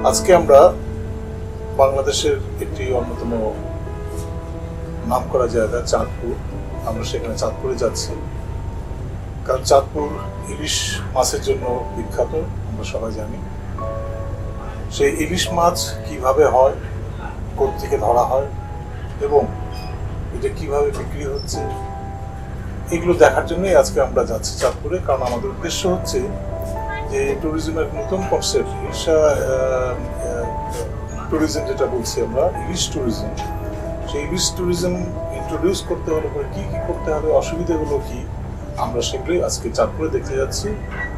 আজকে আমরা বাংলাদেশের একটি অন্যতম নামকরা জায়গা চাঁদপুর। আমরা সেখানে চাঁদপুরে যাচ্ছি, কারণ চাঁদপুর ইলিশ মাছের জন্য বিখ্যাত, আমরা সবাই জানি। সেই ইলিশ মাছ কিভাবে হয়, কোথা থেকে ধরা হয় এবং এটা কিভাবে বিক্রি হচ্ছে, এগুলো দেখার জন্যই আজকে আমরা যাচ্ছি চাঁদপুরে। কারণ আমাদের উদ্দেশ্য হচ্ছে যে ট্যুরিজমের নতুন কনসেপ্ট, ইলিশা ট্যুরিজম যেটা বলছি আমরা, ইলিশ ট্যুরিজম, সেই ইলিশ ট্যুরিজম ইন্ট্রোডিউস করতে হলে পরে কী কী করতে হবে, অসুবিধাগুলো কী, আমরা সেগুলোই আজকে চাঁদপুরে দেখতে যাচ্ছি।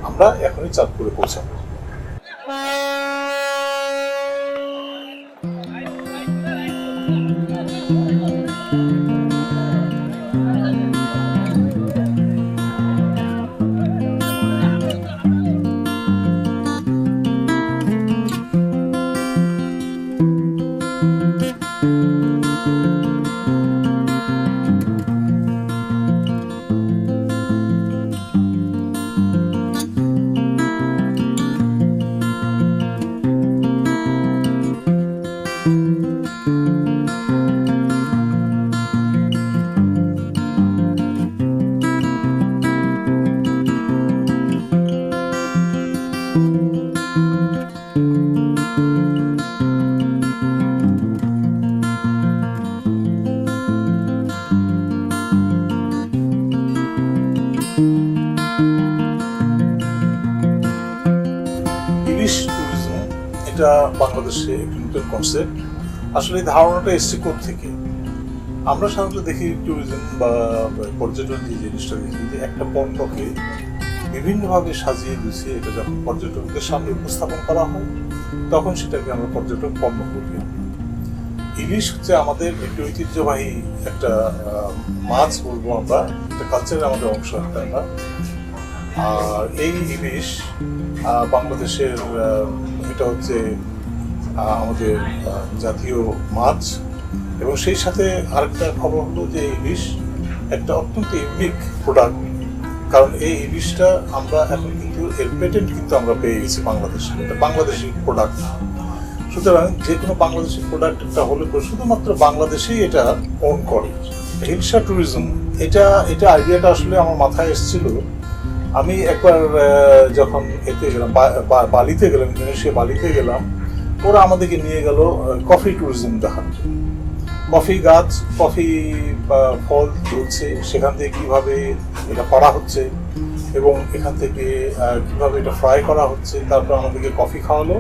আমরা এখনই চাঁদপুরে পৌঁছাবো। ইলিশ ট্যুরিজম এটা বাংলাদেশে একটি নতুন কনসেপ্ট। আসলে এই ধারণাটা এসছে থেকে আমরা সাধারণত দেখি ট্যুরিজম বা পর্যটন যে জিনিসটা দেখি, যে একটা পণ্যকে বিভিন্নভাবে সাজিয়ে গুছিয়ে এটা যখন পর্যটকদের সামনে উপস্থাপন করা হয় তখন সেটাকে আমরা পর্যটন পণ্য বলি। ইলিশ হচ্ছে আমাদের একটি ঐতিহ্যবাহী একটা মাছ বলবো আমরা, একটা কালচারের আমাদের অংশ একটা। আর এই ইলিশ বাংলাদেশের এটা হচ্ছে আমাদের জাতীয় মাছ। এবং সেই সাথে আরেকটা খবর হলো যে ইলিশ একটা অত্যন্ত ইউনিক প্রোডাক্ট, কারণ এই ইলিশটা আমরা এখন কিন্তু এর পেটেন্ট কিন্তু আমরা পেয়ে গেছি বাংলাদেশে, এটা বাংলাদেশি প্রোডাক্ট। সুতরাং যে কোনো বাংলাদেশি প্রোডাক্ট একটা হলে শুধুমাত্র বাংলাদেশেই এটা ওন করে। হিলসা ট্যুরিজম এটা আইডিয়াটা আসলে আমার মাথায় এসেছিল। আমি একবার যখন এতে গেলাম, বালিতে গেলাম, ইন্দোনেশিয়া বালিতে গেলাম, ওরা আমাদেরকে নিয়ে গেল কফি ট্যুরিজম দেখার। কফি গাছ, কফি ফল ধরছে, সেখান থেকে কীভাবে এটা করা হচ্ছে এবং এখান থেকে কীভাবে এটা ফ্রাই করা হচ্ছে, তারপর আমাদেরকে কফি খাওয়ালো।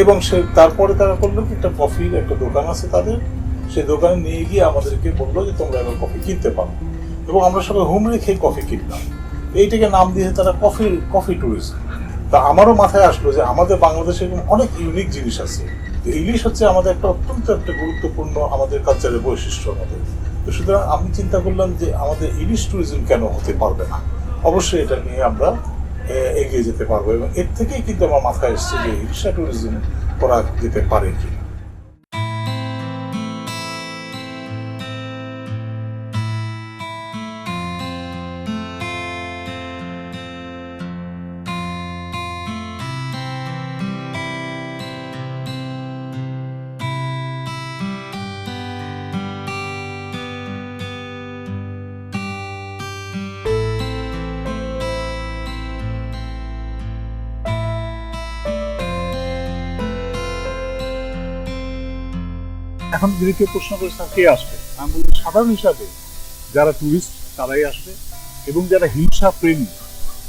এবং তারপরে তারা করলো কি, একটা কফির একটা দোকান আছে তাদের, সেই দোকানে নিয়ে গিয়ে আমাদেরকে বললো যে তোমরা এবার কফি কিনতে পারো। এবং আমরা সবাই হুমড়ে খেয়ে কফি কিনলাম। এইটাকে নাম দিয়ে তারা কফি ট্যুরিজম। তা আমারও মাথায় আসলো যে আমাদের বাংলাদেশে অনেক ইউনিক জিনিস আছে। ইলিশ হচ্ছে আমাদের একটা অত্যন্ত একটা গুরুত্বপূর্ণ আমাদের কালচারের বৈশিষ্ট্য আমাদের। তো সুতরাং আমি চিন্তা করলাম যে আমাদের ইলিশ ট্যুরিজম কেন হতে পারবে না, অবশ্যই এটা নিয়ে আমরা এগিয়ে যেতে পারবো। এবং এর থেকেই কিন্তু আমার মাথায় এসছে যে ইলিশা ট্যুরিজম করা যেতে পারে কি। এখন যদি কেউ প্রশ্ন করে কে আসবে, আমি বলবো সাধারণ হিসাবে যারা ট্যুরিস্ট তারাই আসবে, এবং যারা হিংসা প্রেমী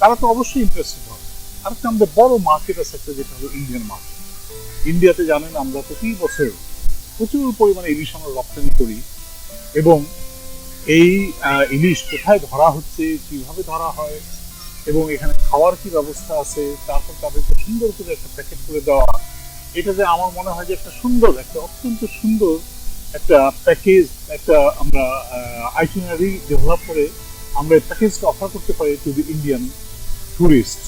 তারা তো অবশ্যই ইন্টারেস্টেড হবে। আর একটা আমাদের বড় মার্কেট আছে একটা, যেটা হলো ইন্ডিয়ান মার্কেট। ইন্ডিয়াতে জানেন আমরা প্রতি বছর প্রচুর পরিমাণে ইলিশ আমরা রপ্তানি করি, এবং এই ইলিশ কোথায় ধরা হচ্ছে, কিভাবে ধরা হয়, এবং এখানে খাওয়ার কি ব্যবস্থা আছে, তারপর তাদেরকে সুন্দর করে একটা প্যাকেট করে দেওয়া, এটা যে আমার মনে হয় যে একটা সুন্দর, একটা অত্যন্ত সুন্দর একটা প্যাকেজ, একটা আমরা আইটিনারি ডেভেলপ করে আমরা এই প্যাকেজটা অফার করতে পারি টু দি ইন্ডিয়ান টুরিস্ট।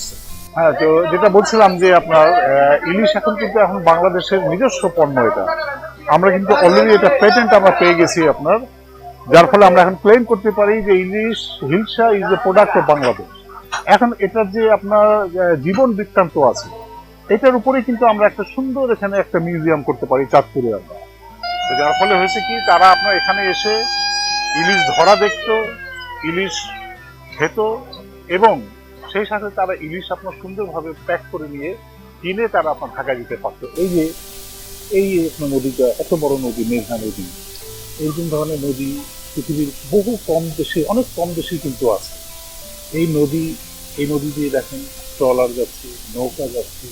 হ্যাঁ, তো যেটা বলছিলাম যে আপনার ইলিশ এখন কিন্তু এখন বাংলাদেশের নিজস্ব পণ্য। এটা আমরা কিন্তু অলরেডি এটা পেটেন্ট আমরা পেয়ে গেছি আপনার, যার ফলে আমরা এখন ক্লেম করতে পারি যে ইলিশ hilsa is a product of Bangladesh. এখন এটার যে আপনার জীবন বৃত্তান্ত আছে, এটার উপরে কিন্তু আমরা একটা সুন্দর এখানে একটা মিউজিয়াম করতে পারি চাঁদপুরে আমরা। তো যার ফলে হয়েছে কি, তারা আপনার এখানে এসে ইলিশ ধরা দেখতো, ইলিশ খেত, এবং সেই সাথে তারা ইলিশ আপনার সুন্দরভাবে প্যাক করে নিয়ে কিনে তারা আপনার ঢাকা দিতে পারতো। এই আপনার নদীটা এত বড় নদী, মেঘনা নদী, এইরকম ধরনের নদী পৃথিবীর বহু কম দেশে, অনেক কম দেশেই কিন্তু আছে। এই নদী দিয়ে দেখেন ট্রলার যাচ্ছে, নৌকা যাচ্ছে,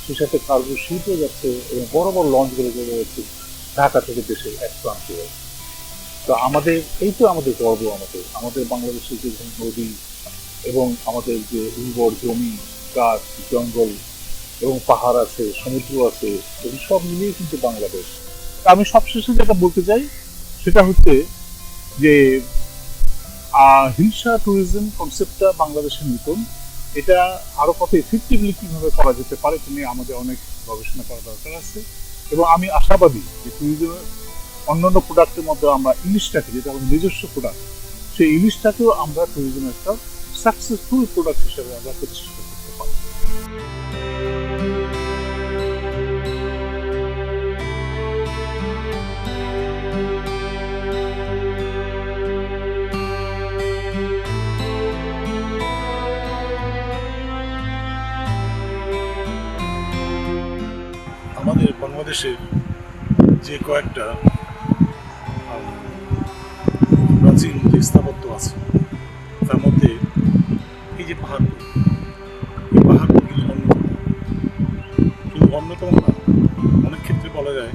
সেই সাথে কার্গো শিপও যাচ্ছে, এবং বড় বড় লঞ্চগুলো চলে যাচ্ছে ঢাকা থেকে দেশের এক প্রান্তে। তো আমাদের গর্ব, আমাদের বাংলাদেশের যে নদী এবং আমাদের যে উর্বর জমি, গাছ, জঙ্গল এবং পাহাড় আছে, সমুদ্র আছে, এই সব মিলিয়ে কিন্তু বাংলাদেশ। আমি সবশেষে যেটা বলতে চাই সেটা হচ্ছে যে হিলসা ট্যুরিজম কনসেপ্টটা বাংলাদেশের নতুন, এটা আরো কত এফেক্টিভলি কিভাবে করা যেতে পারে তুমি আমাদের অনেক গবেষণা করা দরকার আছে। এবং আমি আশাবাদী যে ট্যুরিজমের অন্যান্য প্রোডাক্টের মধ্যে আমরা ইলিশটাকে, যেটা আমাদের নিজস্ব প্রোডাক্ট, সেই ইলিশটাকেও আমরা ট্যুরিজমের একটা সাকসেসফুল প্রোডাক্ট হিসেবে আমরা প্রতিষ্ঠিত করতে পারি। আমাদের বাংলাদেশের যে কয়েকটা প্রাচীন যে স্থাপত্য আছে তার মধ্যে এই যে পাহাড়পুর, এই পাহাড়পুর কিন্তু অন্যতম। শুধু অন্যতম না, অনেক ক্ষেত্রে বলা যায়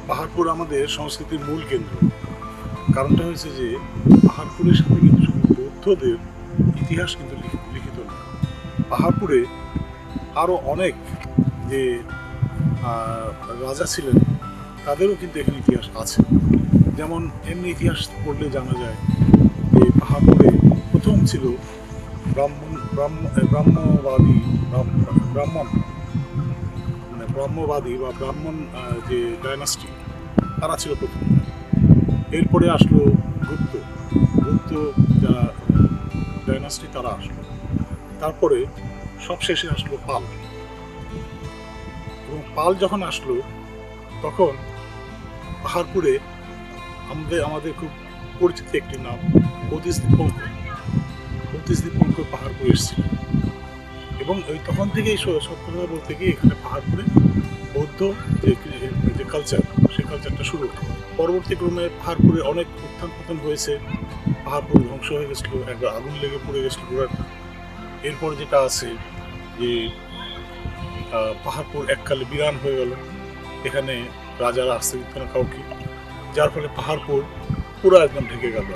পাহাড়পুর আমাদের সংস্কৃতির মূল কেন্দ্র। কারণটা হয়েছে যে পাহাড়পুরের সাথে কিন্তু শুধু বৌদ্ধদের ইতিহাস কিন্তু লিখিত না, পাহাড়পুরে আরও অনেক যে রাজা ছিলেন তাদেরও কিন্তু এখানে ইতিহাস আছে। যেমন এমনি ইতিহাস পড়লে জানা যায় যে পাহাড়পুরে প্রথম ছিল ব্রাহ্মবাদী বা ব্রাহ্মণ যে ডাইনাস্টি, তারা ছিল প্রথম। এরপরে আসলো গুপ্ত যারা ডাইনাস্টি, তারা আসলো। তারপরে সব শেষে আসলো পাল। এবং পাল যখন আসলো তখন পাহাড়পুরে আমাদের খুব পরিচিত একটি নাম অতীশ দীপঙ্কর পাহাড়পুরে এসেছিল। এবং ওই তখন থেকেই সত্য কথা বলতে গিয়ে এখানে পাহাড়পুরে বৌদ্ধ যে কালচার, সেই কালচারটা শুরু হতো। পরবর্তী ক্রমে পাহাড়পুরে অনেক উত্থান পতন হয়েছে, পাহাড়পুর ধ্বংস হয়ে গেছিলো, একবার আগুন লেগে পড়ে গেছিলো গোড়াটা। এরপর যেটা আছে যে পাহাড়পুর এককালে বিরান হয়ে গেল, এখানে রাজারা আসতে দিত না কাউকে, যার ফলে পাহাড়পুর পুরো একদম ঢেকে গেল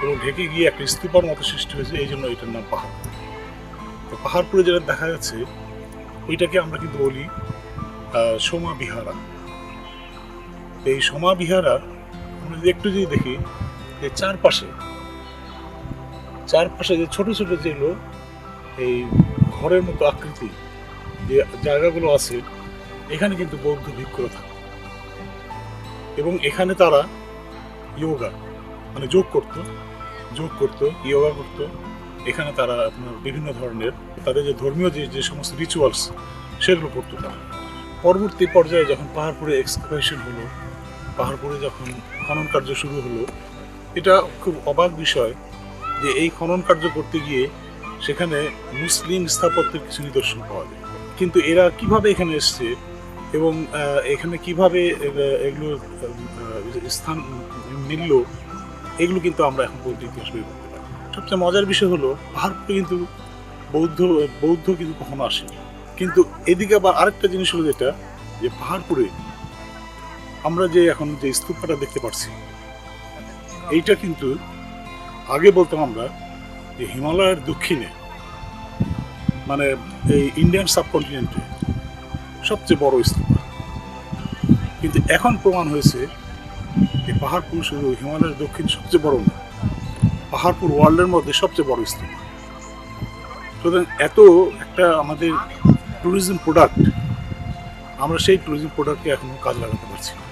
এবং ঢেকে গিয়ে একটা স্তূপার মতো সৃষ্টি হয়েছে, এই জন্য এটার নাম পাহাড়পুর। তো পাহাড়পুরে যেটা দেখা যাচ্ছে ওইটাকে আমরা কিন্তু বলি সোমা বিহারা। এই সোমা বিহারা আমরা যদি একটু দেখি যে চারপাশে যে ছোট ছোট যেগুলো এই ঘরের মতো আকৃতি যে জায়গাগুলো আছে, এখানে কিন্তু বৌদ্ধ ভিক্ষুরা থাকে এবং এখানে তারা যোগা মানে যোগ করতো, ইয়োগা করতো। এখানে তারা আপনার বিভিন্ন ধরনের তাদের যে ধর্মীয় যে সমস্ত রিচুয়ালস সেগুলো করতো তারা। পরবর্তী পর্যায়ে যখন পাহাড়পুরে এক্সকাভেশন হলো, পাহাড়পুরে যখন খনন কার্য শুরু হলো, এটা খুব অবাক বিষয় যে এই খনন কার্য করতে গিয়ে সেখানে মুসলিম স্থাপত্যের কিছু নিদর্শন পাওয়া যায়। কিন্তু এরা কিভাবে এখানে এসছে এবং এখানে কিভাবে এগুলো স্থান মিলল, এগুলো কিন্তু আমরা এখন পর্যন্ত ইতিহাস বের করতে পারি। সবচেয়ে মজার বিষয় হলো পাহাড়পুরে কিন্তু বৌদ্ধ কিন্তু কখনো আসেনি। কিন্তু এদিকে আবার আরেকটা জিনিস হলো যেটা, যে পাহাড়পুরে আমরা যে এখন যে স্তূপটা দেখতে পাচ্ছি, এইটা কিন্তু আগে বলতাম আমরা যে হিমালয়ের দক্ষিণে মানে এই ইন্ডিয়ান সাবকন্টিনেন্টে সবচেয়ে বড় স্তূপ। কিন্তু এখন প্রমাণ হয়েছে যে পাহাড়পুর শুধু হিমালয়ের দক্ষিণ সবচেয়ে বড় না, পাহাড়পুর ওয়ার্ল্ডের মধ্যে সবচেয়ে বড় স্তূপ। সুতরাং এত একটা আমাদের ট্যুরিজম প্রোডাক্ট, আমরা সেই ট্যুরিজম প্রোডাক্টকে এখনো কাজ লাগাতে পারছি না।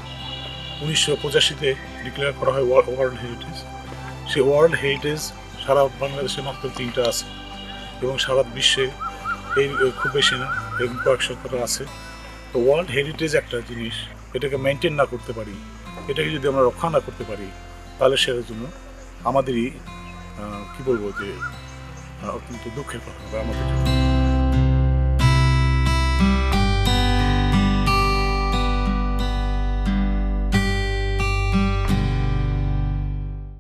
1985-তে ডিক্লেয়ার করা হয় ওয়ার্ল্ড হেরিটেজ। সেই ওয়ার্ল্ড হেরিটেজ সারা বাংলাদেশে মাত্র 3টা আছে এবং সারা বিশ্বে এই খুব বেশি না, এরকম কয়েক সরকারও আছে। তো ওয়ার্ল্ড হেরিটেজ একটা জিনিস, এটাকে মেনটেন না করতে পারি, এটাকে যদি আমরা রক্ষা না করতে পারি, তাহলে সেটার জন্য আমাদেরই কী বলবো যে অত্যন্ত দুঃখের কথা হবে আমাদের জন্য।